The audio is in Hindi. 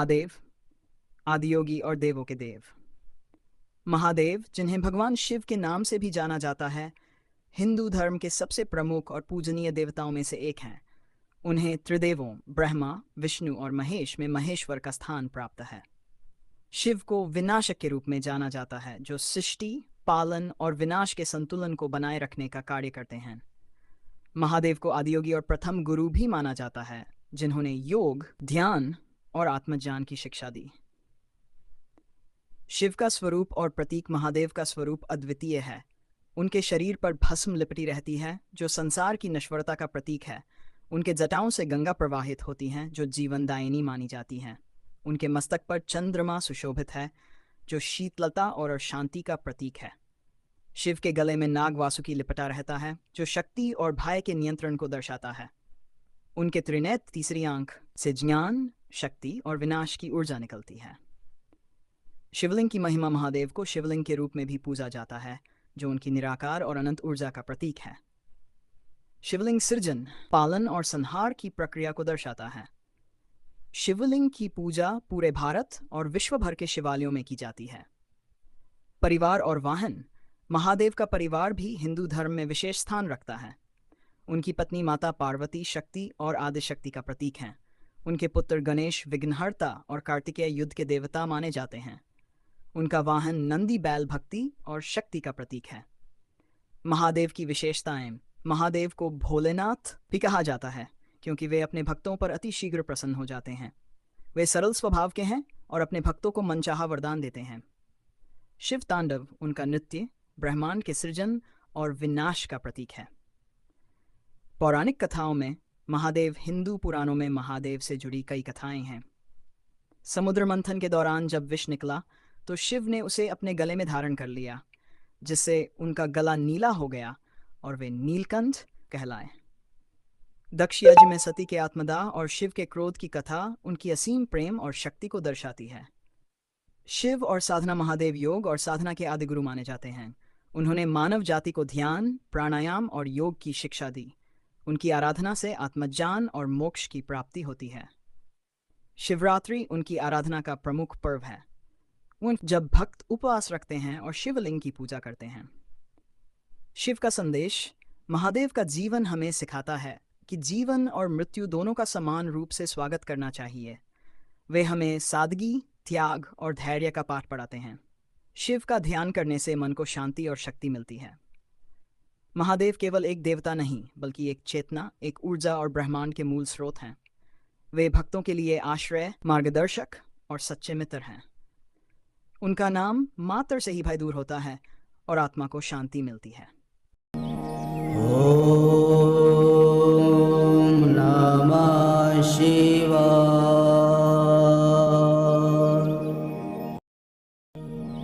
महादेव, आदियोगी और देवों के देव। महादेव, जिन्हें भगवान शिव के नाम से भी जाना जाता है, हिंदू धर्म के सबसे प्रमुख और पूजनीय देवताओं में से एक हैं। उन्हें त्रिदेवों ब्रह्मा, विष्णु और महेश में महेश्वर का स्थान प्राप्त है। शिव को विनाशक के रूप में जाना जाता है, जो सृष्टि, पालन और विनाश के संतुलन को बनाए रखने का कार्य करते हैं। महादेव को आदियोगी और प्रथम गुरु भी माना जाता है, जिन्होंने योग, ध्यान और आत्मज्ञान की शिक्षा दी। शिव का स्वरूप और प्रतीक। महादेव का स्वरूप अद्वितीय है। उनके शरीर पर भस्म लिपटी रहती है, जो संसार की नश्वरता का प्रतीक है। उनके जटाओं से गंगा प्रवाहित होती हैं, जो जीवनदायिनी मानी जाती हैं। उनके मस्तक पर चंद्रमा सुशोभित है, जो शीतलता और शांति का प्रतीक है। शिव के गले में नाग वासुकी लिपटा रहता है, जो शक्ति और भय के नियंत्रण को दर्शाता है। उनके त्रिनेत्र, तीसरी आंख से ज्ञान, शक्ति और विनाश की ऊर्जा निकलती है। शिवलिंग की महिमा। महादेव को शिवलिंग के रूप में भी पूजा जाता है, जो उनकी निराकार और अनंत ऊर्जा का प्रतीक है। शिवलिंग सृजन, पालन और संहार की प्रक्रिया को दर्शाता है। शिवलिंग की पूजा पूरे भारत और विश्व भर के शिवालयों में की जाती है। परिवार और वाहन। महादेव का परिवार भी हिंदू धर्म में विशेष स्थान रखता है। उनकी पत्नी माता पार्वती शक्ति और आदिशक्ति का प्रतीक हैं। उनके पुत्र गणेश विघ्नहर्ता और कार्तिकेय युद्ध के देवता माने जाते हैं। उनका वाहन नंदी बैल भक्ति और शक्ति का प्रतीक है। महादेव की विशेषताएं। महादेव को भोलेनाथ भी कहा जाता है, क्योंकि वे अपने भक्तों पर अति शीघ्र प्रसन्न हो जाते हैं। वे सरल स्वभाव के हैं और अपने भक्तों को मनचाहा वरदान देते हैं। शिव तांडव, उनका नृत्य ब्रह्मांड के सृजन और विनाश का प्रतीक है। पौराणिक कथाओं में महादेव। हिंदू पुराणों में महादेव से जुड़ी कई कथाएं हैं। समुद्र मंथन के दौरान जब विष निकला, तो शिव ने उसे अपने गले में धारण कर लिया, जिससे उनका गला नीला हो गया और वे नीलकंठ कहलाए। दक्ष यज्ञ में सती के आत्मदाह और शिव के क्रोध की कथा उनकी असीम प्रेम और शक्ति को दर्शाती है। शिव और साधना। महादेव योग और साधना के आदि गुरु माने जाते हैं। उन्होंने मानव जाति को ध्यान, प्राणायाम और योग की शिक्षा दी। उनकी आराधना से आत्मज्ञान और मोक्ष की प्राप्ति होती है। शिवरात्रि उनकी आराधना का प्रमुख पर्व है। जब भक्त उपवास रखते हैं और शिवलिंग की पूजा करते हैं। शिव का संदेश। महादेव का जीवन हमें सिखाता है कि जीवन और मृत्यु दोनों का समान रूप से स्वागत करना चाहिए। वे हमें सादगी, त्याग और धैर्य का पाठ पढ़ाते हैं। शिव का ध्यान करने से मन को शांति और शक्ति मिलती है। महादेव केवल एक देवता नहीं, बल्कि एक चेतना, एक ऊर्जा और ब्रह्मांड के मूल स्रोत हैं। वे भक्तों के लिए आश्रय, मार्गदर्शक और सच्चे मित्र हैं। उनका नाम मात्र से ही भय दूर होता है और आत्मा को शांति मिलती है।